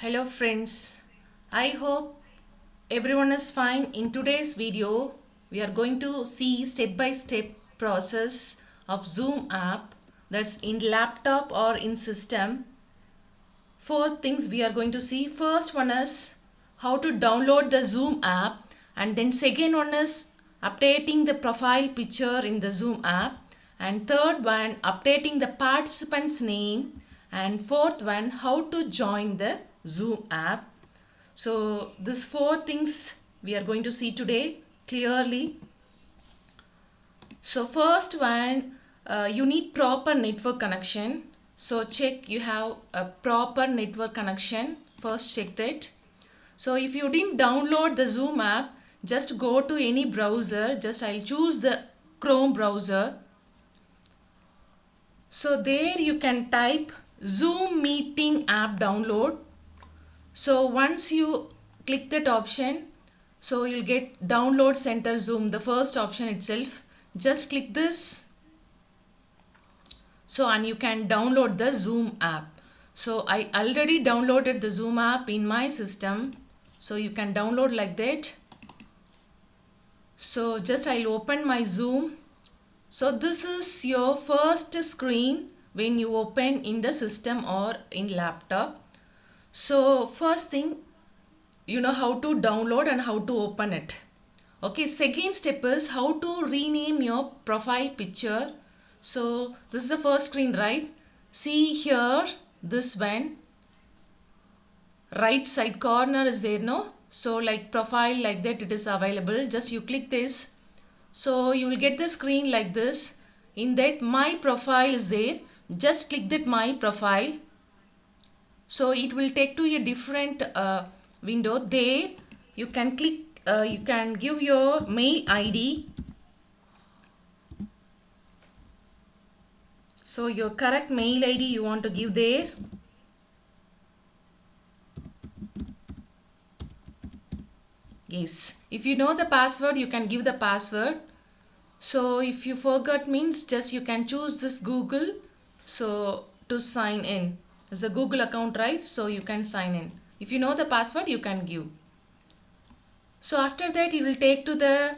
Hello friends, I hope everyone is fine. In today's video, we are going to see step-by-step process of Zoom app, that's in laptop or in system. Four things we are going to see. First one is how to download the Zoom app, and then second one is updating the profile picture in the Zoom app, and third one updating the participant's name, and fourth one how to join the Zoom app. So these four things we are going to see today clearly. So first one, you need proper network connection. So check you have a proper network connection. First check that. So if you didn't download the Zoom app, just go to any browser. Just I'll choose the Chrome browser. So there you can type Zoom meeting app download. So once you click that option, so you'll get download center Zoom, the first option itself. Just click this. So and you can download the Zoom app. So I already downloaded the Zoom app in my system. So you can download like that. So just I'll open my Zoom. So this is your first screen when you open in the system or in laptop. So first thing, you know how to download and how to open it. Okay, second step is how to rename your profile picture. So this is the first screen, right? See here, this one, right side corner is there, no? So like profile like that, it is available. Just you click this. So you will get the screen like this. In that my profile is there. Just click that my profile. So it will take to a different window. There you can click, you can give your mail ID. So your correct mail ID you want to give there. Yes, if you know the password, you can give the password. So if you forgot means just you can choose this Google. So to sign in, it's a Google account, right? So you can sign in. If you know the password, you can give. So after that, you will take to the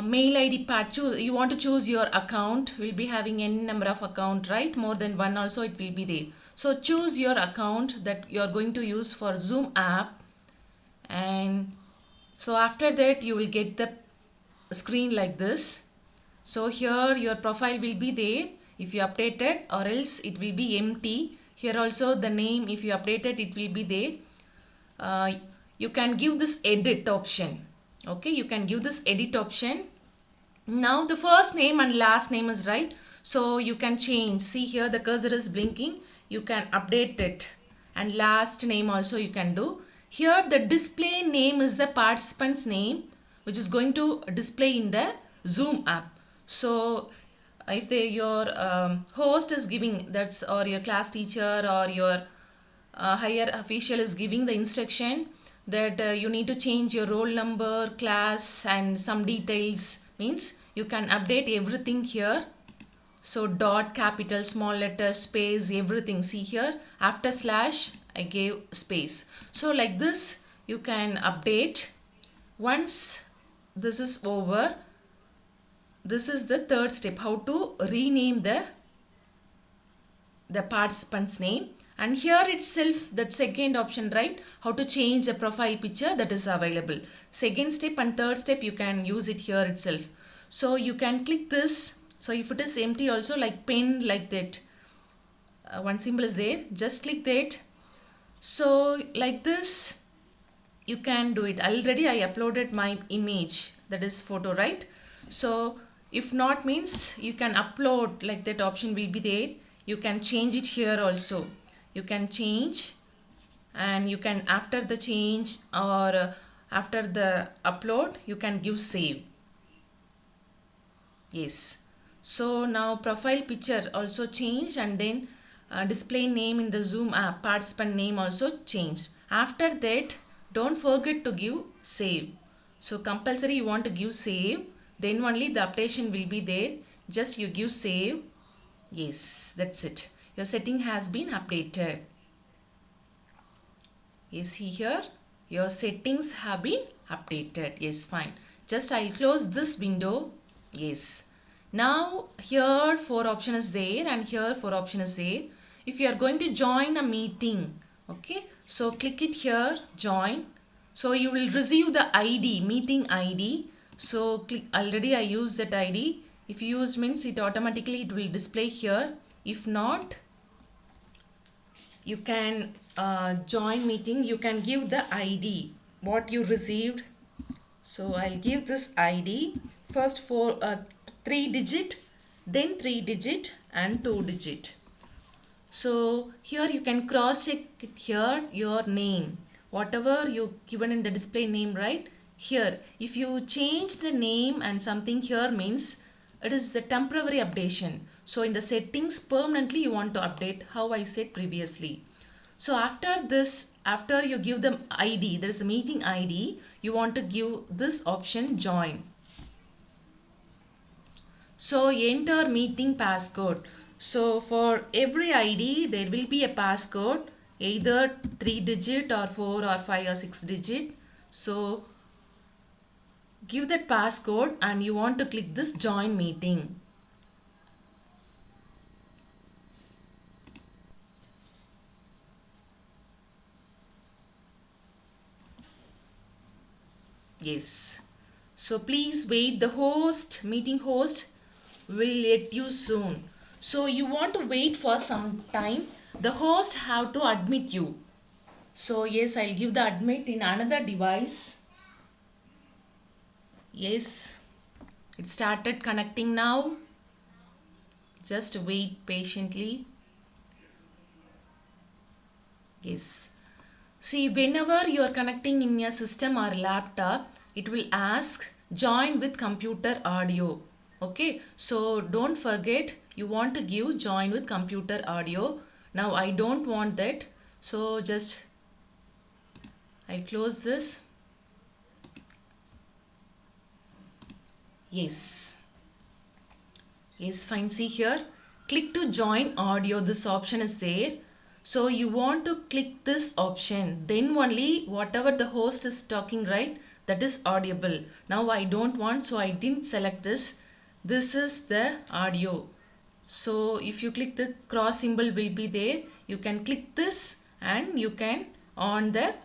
mail ID part. You want to choose your account. Will be having any number of account, right? More than one also it will be there. So choose your account that you are going to use for Zoom app, and so after that you will get the screen like this. So here your profile will be there if you update it, or else it will be empty. Here also the name, if you update it, it will be there. You can give this edit option. Okay, you can give this edit option. Now the first name and last name is right, so you can change. See here the cursor is blinking, you can update it, and last name also you can do. Here the display name is the participant's name, which is going to display in the Zoom app. So if your host is giving, that's, or your class teacher or your higher official is giving the instruction that you need to change your roll number, class, and some details, means you can update everything here. So dot, capital, small letter, space, everything. See here, after slash I gave space. So like this you can update. Once this is over, this is the third step, how to rename the participant's name. And here itself, that second option, right, how to change the profile picture, that is available. Second step and third step you can use it here itself. So you can click this. So if it is empty also, like pen, like that, one symbol is there, just click that. So like this you can do it. Already I uploaded my image, that is photo, right? So if not means you can upload, like that option will be there. You can change it here also. You can change, and you can, after the change or after the upload, you can give save. Yes. So now profile picture also changed, and then display name in the Zoom app, participant name also changed. After that, don't forget to give save. So compulsory you want to give save, then only the updation will be there. Just you give save. Yes, that's it. Your setting has been updated. Yes, see here, your settings have been updated. Yes, fine. Just I'll close this window. Yes. Now here 4 option is there and here 4 option is there. If you are going to join a meeting, okay, so click it here, join. So you will receive the ID, meeting ID. So click, already I used that ID. If you used means it automatically it will display here. If not, you can join meeting, you can give the ID what you received. So I'll give this ID first for 3 digit, then 3 digit and 2 digit. So here you can cross check it here your name, whatever you given in the display name, right? Here if you change the name and something here means it is the temporary updation. So in the settings permanently you want to update how I said previously. So after this, after you give them ID, there is a meeting ID, you want to give this option join. So enter meeting passcode. So for every ID there will be a passcode, either 3 digit or 4 or 5 or 6 digit. So give that passcode and you want to click this join meeting. Yes. So please wait, the host, meeting host will let you soon. So you want to wait for some time. The host have to admit you. So yes, I'll give the admit in another device. Yes, it started connecting now. Just wait patiently. Yes. See, whenever you are connecting in your system or laptop, it will ask join with computer audio. Okay, so don't forget you want to give join with computer audio. Now I don't want that, so just I'll close this. Yes. Yes, fine. See here, click to join audio. This option is there. So you want to click this option, then only whatever the host is talking, right, that is audible. Now I don't want, so I didn't select this. This is the audio. So if you click the cross symbol will be there, you can click this and you can on the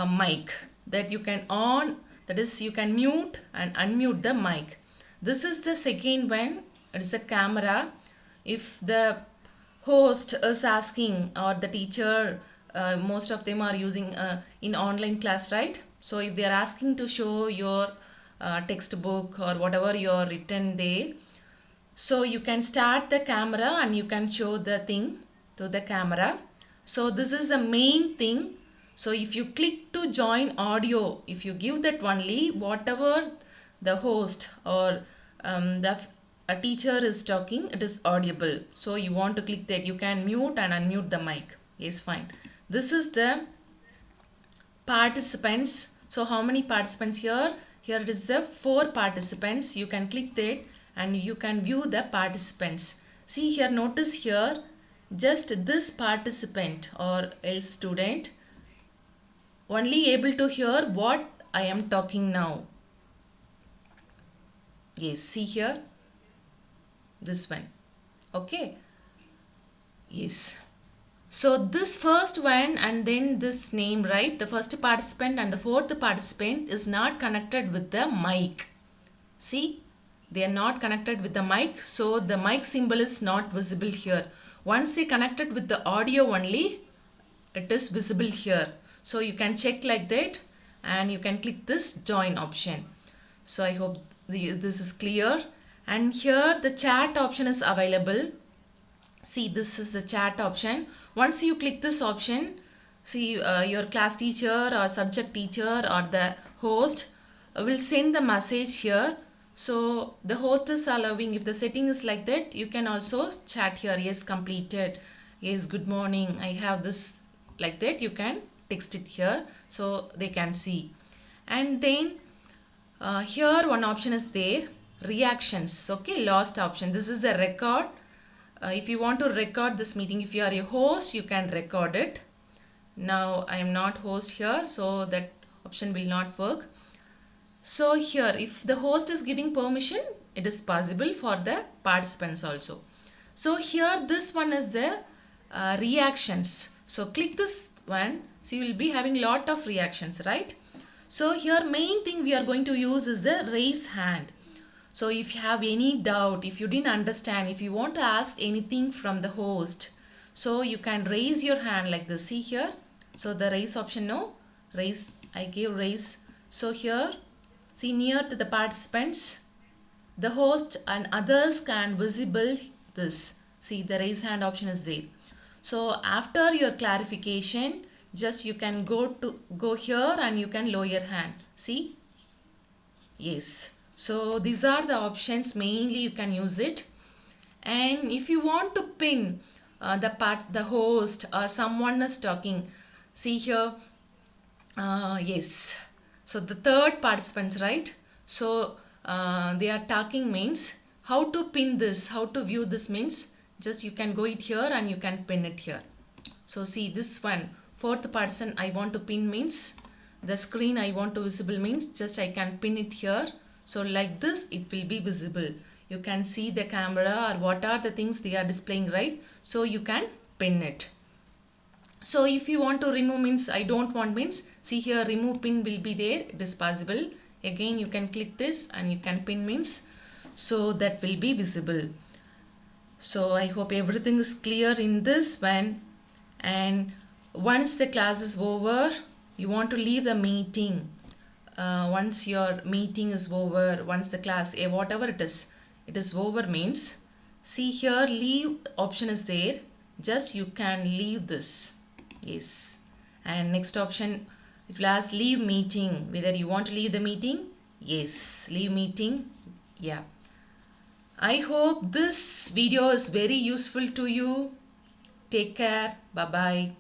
mic, that you can on, that is you can mute and unmute the mic. This is the second one, it is a camera. If the host is asking or the teacher, most of them are using in online class, right? So if they are asking to show your textbook or whatever you are written there, so you can start the camera and you can show the thing to the camera. So this is the main thing. So if you click to join audio, if you give that only whatever the host or a teacher is talking, it is audible. So you want to click that, you can mute and unmute the mic. Yes, fine. This is the participants. So how many participants here? Here it is the 4 participants. You can click that and you can view the participants. See here, notice here, just this participant or else student only able to hear what I am talking now. Yes, see here, this one. Okay. Yes. So this first one and then this name, right? The first participant and the 4th participant is not connected with the mic. See, they are not connected with the mic. So the mic symbol is not visible here. Once they connected with the audio only, it is visible here. So you can check like that and you can click this join option. So I hope this is clear. And here the chat option is available. See, this is the chat option. Once you click this option, see your class teacher or subject teacher or the host will send the message here. So the host is allowing, if the setting is like that, you can also chat here. Yes, completed. Yes, good morning. I have this, like that. You can text it here so they can see. And then here one option is there, reactions. Okay, last option. This is a record. If you want to record this meeting, if you are a host, you can record it. Now I am not host here, so that option will not work. So here, if the host is giving permission, it is possible for the participants also. So here, this one is the reactions. So click this one. So you will be having lot of reactions, right? So here, main thing we are going to use is the raise hand. So if you have any doubt, if you didn't understand, if you want to ask anything from the host, so you can raise your hand like this. See here. So the raise option, no, raise, I gave raise. So here, see near to the participants, the host and others can visible this. See the raise hand option is there. So after your clarification, just you can go here and you can lower your hand. See, yes. So these are the options, mainly you can use it. And if you want to pin the host or someone is talking, see here, yes. So the third participants, right? So they are talking means how to pin this, how to view this means just you can go it here and you can pin it here. So see this one, fourth person I want to pin means the screen I want to visible means just I can pin it here. So like this it will be visible. You can see the camera or what are the things they are displaying, right? So you can pin it. So if you want to remove means I don't want means see here remove pin will be there, it is possible. Again you can click this and you can pin means so that will be visible. So I hope everything is clear in this one. And once the class is over, you want to leave the meeting. Once your meeting is over, once the class, whatever it is over means, see here leave option is there. Just you can leave this. Yes. And next option, it will ask leave meeting. Whether you want to leave the meeting? Yes. Leave meeting. Yeah. I hope this video is very useful to you. Take care. Bye-bye.